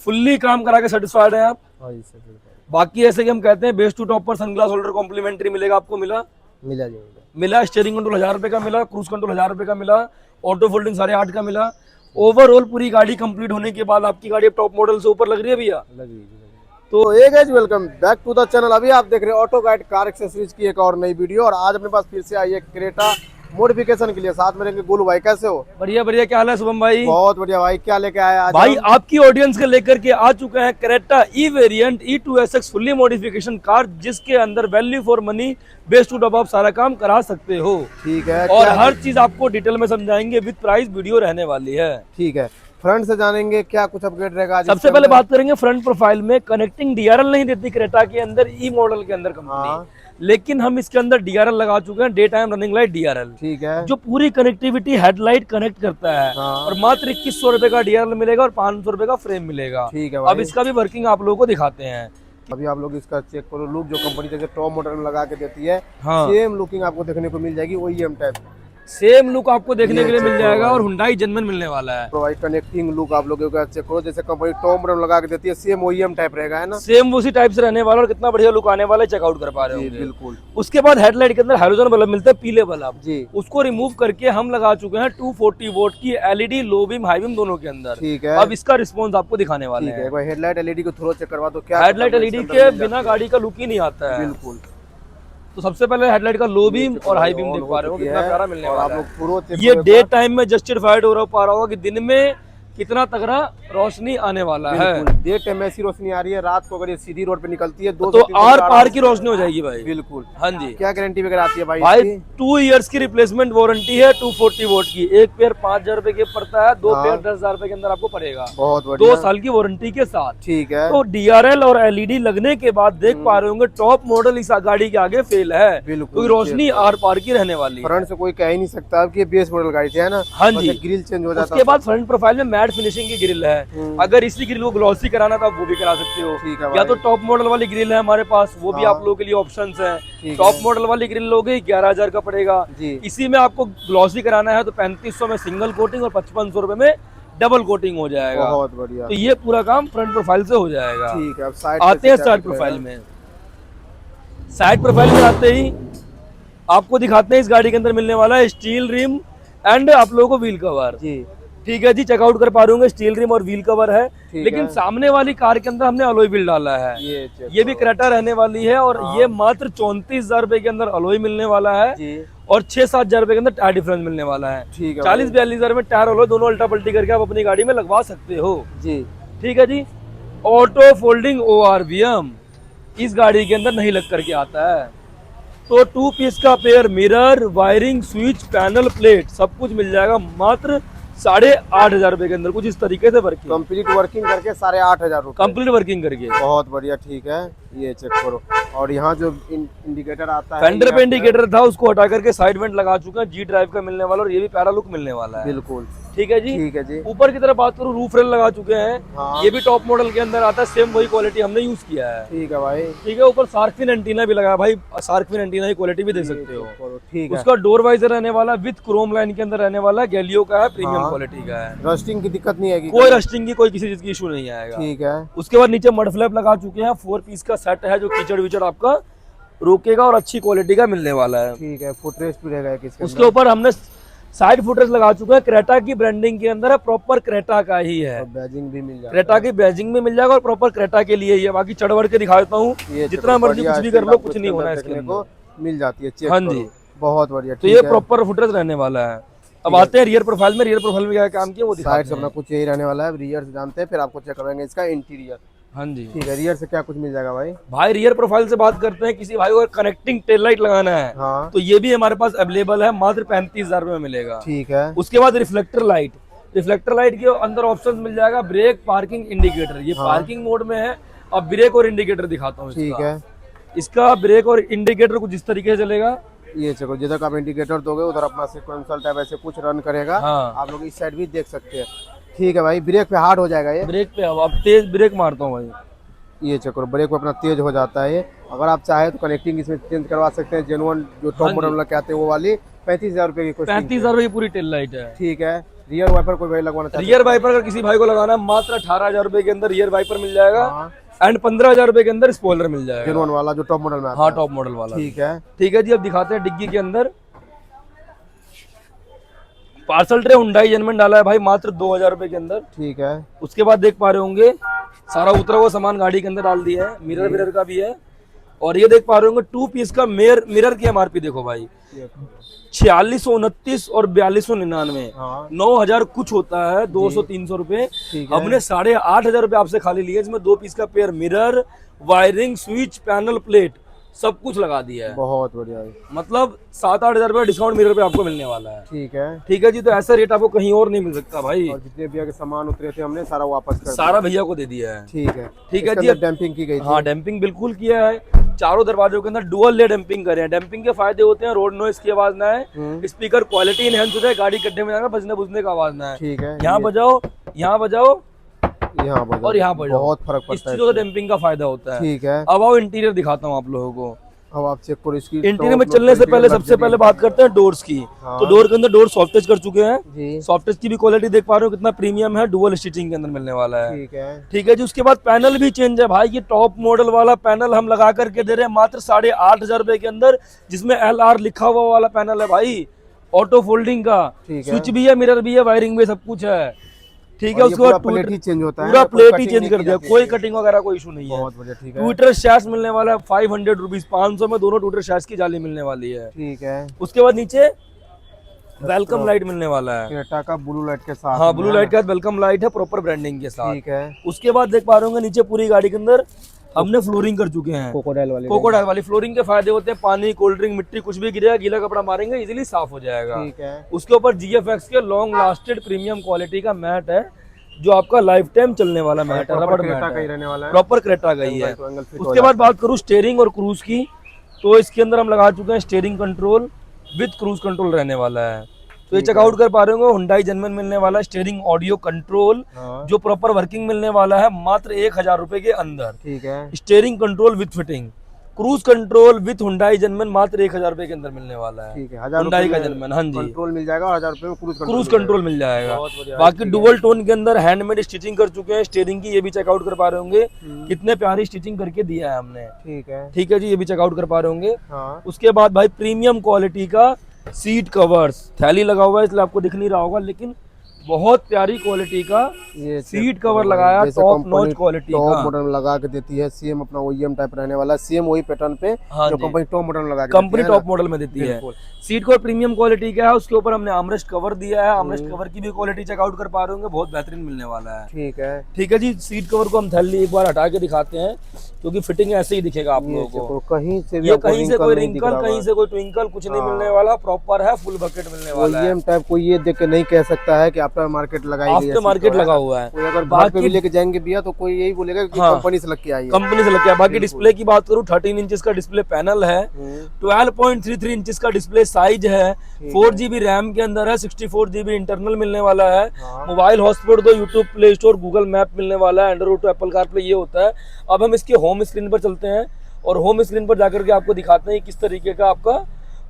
Fully काम करा के सेटिस्फाइड है आप? हाँ जी सर बिल्कुल। बाकी ऐसे कि हम कहते हैं बेस टू टॉप पर सनग्लास होल्डर कॉम्प्लीमेंट्री मिलेगा आपको, मिला? मिला जी मिला। मिला। स्टीयरिंग कंट्रोल 1000 रुपए का मिला, क्रूज कंट्रोल 1000 रुपए का मिला, ऑटो फोल्डिंग 8.5 का मिला। ओवरऑल पूरी गाड़ी कंप्लीट होने के बाद आपकी गाड़ी अब टॉप मॉडल से ऊपर लग रही है भैया। लग रही है। तो एक guys welcome back to the channel. अभी आप देख रहे हैं ऑटो गाइड कार एक्सेसरीज की एक और नई वीडियो, और आज अपने पास फिर से आई है क्रेटा मॉडिफिकेशन के लिए। साथ में रहेंगे गोलू भाई, कैसे हो? बढ़िया बढ़िया, क्या हाल है शुभम भाई? बहुत बढ़िया भाई, क्या लेके आए आज? भाई आपकी ऑडियंस के लेकर के आ चुके हैं Creta E variant E2SX fully modification car, जिसके अंदर value for money base to top आप सारा काम करा सकते हो। ठीक है, और हर चीज आपको डिटेल में समझाएंगे, विद प्राइस वीडियो रहने वाली है। ठीक है, फ्रंट से जानेंगे क्या कुछ अपग्रेड रहेगा आज। सबसे पहले बात करेंगे फ्रंट प्रोफाइल में। कनेक्टिंग DRL नहीं देती क्रेटा के अंदर, ई मॉडल के अंदर कंपनी, लेकिन हम इसके अंदर DRL लगा चुके हैं, day time running light DRL। ठीक है, जो पूरी कनेक्टिविटी हेडलाइट कनेक्ट करता है। और मात्र 2100 रुपए का DRL मिलेगा और 500 रुपए का फ्रेम मिलेगा। ठीक है। अब इसका भी वर्किंग आप लोगों को दिखाते हैं। अभी आप लोग इसका चेक करो, लुक जो कंपनी जैसे टॉप मॉडल में लगा के देती है, हाँ, सेम लुकिंग आपको देखने को मिल जाएगी, OEM टाइप सेम लुक आपको देखने के लिए मिल जाएगा और हुंडई जेन्युइन मिलने वाला है। प्रोवाइड। कनेक्टिंग लुक आप लोगों का चेक करो, जैसे कंपनी टॉप मॉडल लगा के देती है, सेम OEM टाइप रहेगा, है ना? सेम उसी टाइप से रहने वाला, और कितना बढ़िया लुक आने वाला है, चेकआउट कर पा रहे हो। बिल्कुल। उसके बाद हेडलाइट के अंदर हाइड्रोजन बल्ब मिलते हैं, पीले बल्ब जी, उसको रिमूव करके हम लगा चुके हैं 240 वोल्ट की LED low beam high beam दोनों के अंदर। ठीक है। अब इसका रिस्पॉन्स आपको दिखाने वाले हैं। हेडलाइट LED को थोड़ा चेक करवा दो, क्या हेडलाइट LED के बिना गाड़ी का लुक ही नहीं आता है। बिल्कुल। तो सबसे पहले हेडलाइट का लो बीम और हाई बीम देख पा रहे हो, कितना प्यारा मिलने वाला है। पूरा ये डे टाइम में जस्टिफाइड हो पा रहा होगा कि दिन में कितना तगड़ा रोशनी आने वाला है। डे टाइम में ऐसी रोशनी आ रही है, रात को अगर ये सीधी रोड पे निकलती है तो आर पार की रोशनी हो जाएगी भाई। बिल्कुल। हाँ जी। क्या गारंटी वगैरह आती है भाई? 2 इयर्स की रिप्लेसमेंट वारंटी है, 240 वोल्ट की। एक पेयर 5000 रुपए के पड़ता है, 2 पेयर 10,000 रुपए के अंदर आपको पड़ेगा। बहुत बढ़िया। 2 साल की वारंटी के साथ। ठीक है। तो DRL और LED लगने के बाद देख पा रहे होंगे टॉप मॉडल इस गाड़ी के आगे फेल है, क्योंकि रोशनी आर पार की रहने वाली है। फ्रंट से कोई कह ही नहीं सकता कि बेस मॉडल गाड़ी है ना। हाँ जी। ग्रिल चेंज हो जाता है। उसके बाद फ्रंट प्रोफाइल में मैट फिनिशिंग की ग्रिल है। अगर इसी ग्रिल को ग्लॉसी कराना था वो भी करा सकते हो। ठीक है। या तो टॉप मॉडल वाली ग्रिल है हमारे पास, वो भी आप लोगों के लिए ऑप्शंस हैं। टॉप मॉडल वाली ग्रिल लोगे 11,000 का पड़ेगा। इसी में आपको ग्लॉसी कराना है तो 3500 में सिंगल कोटिंग और 5500 रुपए में डबल कोटिंग हो जाएगा। बहुत बढ़िया। तो ये पूरा काम फ्रंट प्रोफाइल से हो जाएगा। ठीक है। अब साइड आते हैं साइड प्रोफाइल में। साइड प्रोफाइल में आते ही आपको दिखाते हैं इस गाड़ी के अंदर मिलने वाला है स्टील रिम एंड आप लोगों को व्हील कवर। जी ठीक है जी, चेकआउट कर पा रहे होंगे, स्टील रिम और व्हील कवर है। लेकिन सामने वाली कार के अंदर हमने अलॉय व्हील डाला है। ये भी क्रेटा रहने वाली है, और ये मात्र 34,000 रुपए के अंदर अलॉय मिलने वाला है और 6-7 हजार रुपए के अंदर टायर डिफरेंस मिलने वाला है। 40-42 हजार में टायर अलॉय दोनों उल्टा पलटी करके आप अपनी गाड़ी में लगवा सकते हो जी। ठीक है जी। ऑटो फोल्डिंग ORVM इस गाड़ी के अंदर नहीं लग करके आता है। तो 2 पीस का pair, mirror, wiring, switch, panel, plate सब कुछ मिल जाएगा मात्र 8,500 रुपए के अंदर। कुछ इस तरीके से वर्किंग, कंप्लीट वर्किंग करके 8,500 रुपए कंप्लीट वर्किंग करके। बहुत बढ़िया। ठीक है, ये चेक करो। और यहाँ जो इंडिकेटर आता है, फेंडर पे इंडिकेटर था उसको हटा करके साइड वेंट लगा चुके हैं, G ड्राइव का मिलने वाला, और ये भी प्यारा लुक मिलने वाला है। बिल्कुल। ठीक है जी। ठीक है जी। ऊपर की तरफ बात करूँ, रूफ रेल लगा चुके हैं। ये भी टॉप मॉडल के अंदर आता है, सेम वही क्वालिटी हमने यूज किया है। ठीक है भाई। ठीक है। ऊपर शार्क एंटीना भी लगा भाई, शार्क एंटीना की क्वालिटी भी देख सकते हो। ठीक है। उसका डोर वाइजर रहने वाला विद क्रोम लाइन के अंदर रहने वाला, गैलियो का है, प्रीमियम क्वालिटी का है। रस्टिंग की दिक्कत नहीं आएगी, कोई रस्टिंग की कोई किसी चीज की इशू नहीं आएगा। ठीक है। उसके उसके बाद नीचे मड फ्लैप लगा चुके हैं, 4 पीस का सेट है जो कीचड़ विचड़ आपका रोकेगा और अच्छी क्वालिटी का मिलने वाला है। ठीक है। फुटरेस्ट भी रहेगा किसके उसके ऊपर हमने साइड फुटरेस्ट लगा चुके हैं, क्रेटा की ब्रांडिंग के अंदर है, प्रॉपर क्रेटा का ही है। बैजिंग भी मिल जाएगा, क्रेटा की बैजिंग में मिल जाएगा और प्रॉपर क्रेटा के लिए ही है। बाकी चढ़ के दिखा देता हूँ, जितना मर्जी कुछ भी कर लो, कुछ नहीं होना है इसके अंदर, मिल जाती है। हाँ जी। बहुत बढ़िया। तो ये प्रॉपर फुटरेस्ट रहने वाला है। अब आते हैं रियर प्रोफाइल में। रियर प्रोफाइल में क्या काम किया वो दिखाते साइड से अपना कुछ यही रहने वाला है। रियर से जानते हैं, फिर आपको चेक करेंगे इसका इंटीरियर। हाँ जी। ठीक है। रियर से क्या कुछ मिल जाएगा भाई? भाई रियर प्रोफाइल से बात करते हैं, किसी भाई को कनेक्टिंग टेल लाइट लगाना है तो ये भी हमारे पास अवेलेबल है, मात्र 35,000 रुपए में मिलेगा। ठीक है। उसके बाद रिफ्लेक्टर लाइट, रिफ्लेक्टर लाइट के अंदर ऑप्शन मिल जाएगा ब्रेक, पार्किंग, इंडिकेटर। ये पार्किंग मोड में है। अब ब्रेक और इंडिकेटर दिखाता हूँ। ठीक है। इसका ब्रेक और इंडिकेटर कुछ इस तरीके से चलेगा। ये चलो, जिधर आप इंडिकेटर दोगे उधर अपना सीक्वेंशियल टाइप ऐसे कुछ रन करेगा। आप लोग इस साइड भी देख सकते हैं। ठीक है भाई। ब्रेक पे हार्ड हो जाएगा ये। ब्रेक पे अब तेज ब्रेक मारता हूँ भाई, ये चेक करो, ब्रेक पे अपना तेज हो जाता है ये। अगर आप चाहे तो कनेक्टिंग इसमें चेंज करवा सकते हैं, जेनुअन जो टॉप मॉडल कहते हैं वो वाली 35,000 रुपए की। 35,000 रुपए की पूरी टेल लाइट है। ठीक है। रियर वाइपर कोई भाई लगवाना चाहता रियर वाइपर अगर किसी भाई को लगाना है मात्र 18,000 रुपए के अंदर रियर वाइपर मिल जाएगा हाँ। एंड 15,000 रुपए के अंदर स्पॉइलर मिल जाएगा, जेनवन वाला जो टॉप मॉडल में आता हाँ है। टॉप मॉडल वाला। ठीक है जी, अब दिखाते हैं डिग्गी के अंदर। पार्सल ट्रे हुंडई जेनवन डाला है भाई मात्र 2,000 रुपए के अंदर। ठीक है। उसके बाद देख पा रहे होंगे सारा उतरा हुआ सामान गाड़ी के अंदर डाल दिया है, मिरर विरर का भी है। और ये देख पा रहे होंगे 2 पीस का मिरर की एमआरपी देखो भाई 4629 और 4299, हाँ। 9,000 कुछ होता है, 200-300 रुपए। हमने 8,500 रुपए आपसे खाली लिए, इसमें 2 पीस का pair mirror, wiring, switch, panel, plate सब कुछ लगा दिया है। बहुत बढ़िया है। मतलब 7-8 रुपए डिस्काउंट मिरर पे आपको मिलने वाला है। ठीक है जी, तो ऐसा रेट आपको कहीं और नहीं मिल सकता भाई। और जितने भैया के सामान उतरे थे हमने सारा वापस कर सारा भैया को दे दिया है। ठीक है जी, डैम्पिंग की गई थी। हाँ डैम्पिंग बिल्कुल किया है, चारों दरवाजों के अंदर डुअल ले डैम्पिंग करे हैं। डैम्पिंग के फायदे होते हैं रोड नॉइस की आवाज ना है, स्पीकर क्वालिटी इनहेंस हो जाए, गाड़ी गड्ढे में जाना बजने बुझने का आवाज ना है। ठीक है। यहाँ बजाओ, यहाँ बजाओ, यहाँ बजाओ और यहाँ बजाओ, बहुत फर्क इस पड़ता है। चीजों से डैम्पिंग का फायदा होता है। ठीक है। अब आओ इंटीरियर दिखाता हूँ आप लोगों को। अब आप चेक करो इसकी इंटीरियर में चलने से पहले सबसे पहले बात करते हैं डोर्स की। हाँ। तो डोर के अंदर डोर सॉफ्ट टच कर चुके हैं जी। सॉफ्ट टच की भी क्वालिटी देख पा रहे हो कितना प्रीमियम है, डुअल स्टिचिंग के अंदर मिलने वाला है। ठीक है जी। उसके बाद पैनल भी चेंज है भाई, ये टॉप मॉडल वाला पैनल हम लगा करके दे रहे हैं मात्र 8,500 रुपए के अंदर, जिसमें LR लिखा हुआ वाला पैनल है भाई, ऑटो फोल्डिंग का, स्विच भी है, मिरर भी है, वायरिंग भी, सब कुछ है। ठीक है। उसके बाद प्लेट ही चेंज होता है, पूरा प्लेट ही चेंज कर दिया, कोई कटिंग वगैरह कोई इशू नहीं है। बहुत बढ़िया। ठीक है। ट्विटर शैश मिलने वाला है 500 रुपीज, 500 में दोनों ट्विटर शैश की जाली मिलने वाली है। ठीक है। उसके बाद नीचे वेलकम लाइट मिलने वाला है, क्रेटा का ब्लू लाइट के साथ। हाँ ब्लू लाइट का वेलकम लाइट है प्रॉपर ब्रांडिंग के साथ। ठीक है। उसके बाद देख पा रहे होंगे नीचे पूरी गाड़ी के अंदर हमने फ्लोरिंग कर चुके हैं, कोकोडाइल वाली फ्लोरिंग के फायदे होते हैं, पानी, कोल्ड ड्रिंक, मिट्टी कुछ भी गिरेगा, गीला कपड़ा मारेंगे इजीली साफ हो जाएगा। ठीक है। उसके ऊपर GFX के लॉन्ग लास्टेड प्रीमियम क्वालिटी का मैट है, जो आपका लाइफ टाइम चलने वाला मैट है, रबड़ मैट है, प्रॉपर क्रेटा का ही है। उसके बाद बात करूँ स्टीयरिंग और क्रूज की, तो इसके अंदर हम लगा चुके हैं steering control with cruise control रहने वाला है। तो ये चेकआउट कर पा रहे होंगे हुंडई जेनवन मिलने वाला है, स्टीयरिंग ऑडियो कंट्रोल जो प्रॉपर वर्किंग मिलने वाला है मात्र 1,000 रुपए के अंदर। ठीक है। Steering control with fitting, cruise control with Hyundai genuine मात्र 1,000 रुपए के अंदर मिलने वाला है। ठीक है। हुंडई का जेनवन, हाँ जी, कंट्रोल मिल जाएगा, 1,000 रुपए में क्रूज कंट्रोल मिल जाएगा। बाकी डुअल टोन के अंदर हैंडमेड स्टिचिंग कर चुके हैं स्टीयरिंग की, ये भी चेकआउट कर पा रहे होंगे कितने प्यारी स्टिचिंग करके दिया है हमने। ठीक है जी, ये भी चेकआउट कर पा रहे होंगे। उसके बाद भाई प्रीमियम क्वालिटी का सीट कवर्स, थैली लगा हुआ है इसलिए आपको दिख नहीं रहा होगा, लेकिन बहुत प्यारी क्वालिटी का ये सीट कवर लगाया, टॉप नॉच क्वालिटी का, टॉप मॉडल लगा के देती है। सेम अपना OEM टाइप रहने वाला है, सेम वही पैटर्न पे जो कंपनी टॉप मॉडल लगा के कंपनी टॉप मॉडल में देती है। सीट कवर प्रीमियम क्वालिटी का है, उसके ऊपर हमने आर्मरेस्ट कवर दिया है, आर्मरेस्ट कवर की भी क्वालिटी चेकआउट कर पा रहे होंगे, बहुत बेहतरीन मिलने वाला है। ठीक है जी। सीट कवर को हम थैली एक बार हटा के दिखाते हैं क्योंकि फिटिंग ऐसे ही दिखेगा आप लोगों को, कहीं से कोई रिंकल, कहीं से कोई ट्विंकल कुछ नहीं मिलने वाला, प्रॉपर है, फुल बकेट मिलने वाला है। OEM टाइप कोई ये देख के नहीं कह सकता है कि आफ्टर मार्केट लगाई गई है, आफ्टर मार्केट लगा हुआ है। कोई अगर बाकी भी लेके जाएंगे भैया तो कोई यही बोलेगा कि कंपनी से लग के आई है, कंपनी से लग के। बाकी डिस्प्ले की बात करूं 13 इंचेस का डिस्प्ले पैनल है, 12.33 इंचेस का डिस्प्ले साइज है, 4GB रैम के अंदर है, 64GB इंटरनल मिलने वाला है, मोबाइल हॉटस्पॉट दो, YouTube, play store, Google map मिलने वाला है, एंड्रॉइड टू एप्पल कारप्ले ये होता है। अब हम इसके होम स्क्रीन पर चलते हैं और होम स्क्रीन पर जाकर के आपको दिखाते हैं किस तरीके का आपका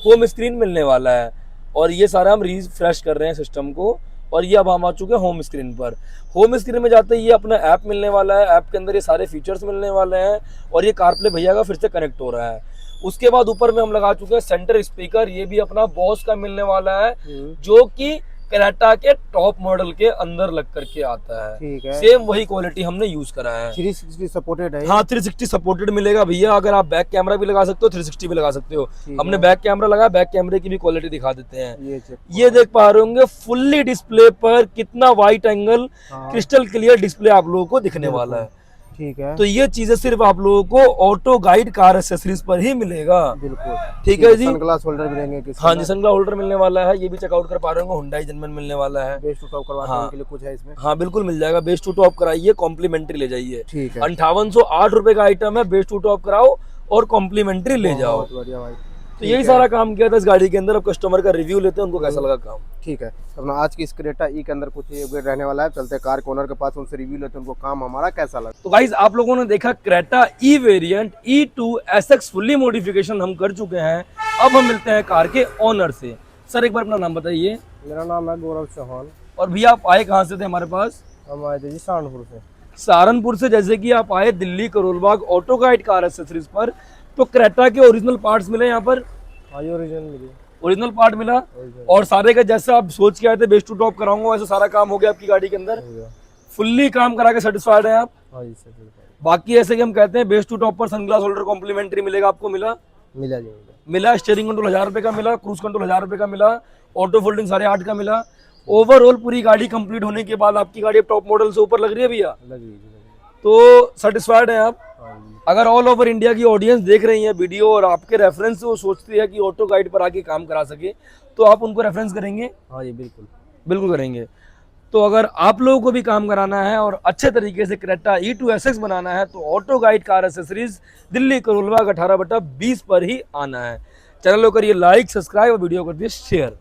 होम स्क्रीन मिलने वाला है। और ये सारा हम रिफ्रेश कर रहे हैं सिस्टम को, और ये अब हम आ चुके हैं होम स्क्रीन पर। होम स्क्रीन में जाते ही ये अपना ऐप मिलने वाला है, ऐप के अंदर ये सारे फीचर्स मिलने वाले हैं, और ये कारप्ले भैया का फिर से कनेक्ट हो रहा है। उसके बाद ऊपर में हम लगा चुके हैं सेंटर स्पीकर, ये भी अपना बॉस का मिलने वाला है, जो कि क्रेटा के टॉप मॉडल के अंदर लग करके आता है। ठीक है। सेम वही क्वालिटी हमने यूज करा है। 360 सपोर्टेड है। हाँ 360 सपोर्टेड मिलेगा भैया, अगर आप बैक कैमरा भी लगा सकते हो 360 भी लगा सकते हो। हमने बैक कैमरा लगाया, बैक कैमरे की भी क्वालिटी दिखा देते हैं। ये देख पा रहे होंगे फुल्ली डिस्प्ले पर कितना wide angle crystal clear display आप लोगों को दिखने वाला है। ठीक है। तो ये चीजें सिर्फ आप लोगों को ऑटो गाइड कार एक्सेसरीज पर ही मिलेगा। बिल्कुल। ठीक है जी। सनग्लास होल्डर मिलेंगे। हाँ जी, सनग्लास होल्डर मिलने वाला है, ये भी चेकआउट कर पा रहे होंगे। हुंडई जेनवन मिलने वाला है, बेस टू टॉप करवाने के लिए कुछ है इसमें। हाँ बिल्कुल मिल जाएगा, बेस टू टॉप कराइए, कॉम्प्लीमेंट्री ले जाइए। ठीक है। 5808 रुपए का आइटम है, बेस टू टॉप कराओ और कॉम्प्लीमेंट्री ले जाओ। बढ़िया भाई। तो यही सारा काम किया था इस गाड़ी के अंदर। अब कस्टमर का रिव्यू लेते हैं, उनको कैसा लगा काम। ठीक है। अपना आज की इस क्रेटा ई के अंदर कुछ रहने वाला है, चलते कार के ओनर के पास, उनसे रिव्यू लेते हैं, उनको काम हमारा कैसा लगा। तो गाइस आप लोगों ने देखा Creta E variant E2 SX fully modification हम कर चुके हैं। अब हम मिलते हैं कार के ओनर से। सर एक बार अपना नाम बताइए। मेरा नाम है गौरव चौहान। और भैया आप आए कहाँ से थे हमारे पास? हम आए थे जी सहारनपुर से। सहारनपुर से जैसे कि आप आए दिल्ली करोल बाग ऑटो गाइड कार एक्सेसरीज पर, तो क्रेटा के ओरिजिनल पार्ट्स मिले यहाँ पर? हाँ ये ओरिजिनल मिली, ओरिजिनल पार्ट मिला। और सारे का जैसा आप सोच के आए थे बेस्ट टू टॉप कराऊंगा वैसे सारा काम हो गया आपकी गाड़ी के अंदर? फुल्ली काम करा के सेटिस्फाइड है आप? हाँ जी सर। बाकी ऐसे कि हम कहते हैं बेस्ट टू टॉप पर सनग्लास होल्डर कॉम्प्लीमेंट्री मिलेगा आपको, मिला? मिला जी मिला। स्टीयरिंग कंट्रोल 1000 रुपए का मिला, क्रूज कंट्रोल 1000 रुपए का मिला, ऑटो फोल्डिंग 8.5 का मिला। ओवरऑल पूरी गाड़ी कंप्लीट होने के बाद आपकी गाड़ी टॉप मॉडल से ऊपर लग रही है भैया? लग रही है। तो सेटिस्फाइड है आप? हाँ जी। अगर ऑल ओवर इंडिया की ऑडियंस देख रही है वीडियो और आपके रेफरेंस से वो सोचती है कि ऑटो गाइड पर आके काम करा सके, तो आप उनको रेफरेंस करेंगे? हाँ जी बिल्कुल बिल्कुल करेंगे। तो अगर आप लोगों को भी काम कराना है और अच्छे तरीके से क्रेटा E2SX बनाना है तो auto guide car accessories Delhi Karol Bagh 18/20 पर ही आना है। चैनल को करिए लाइक, सब्सक्राइब और वीडियो कर दिए शेयर।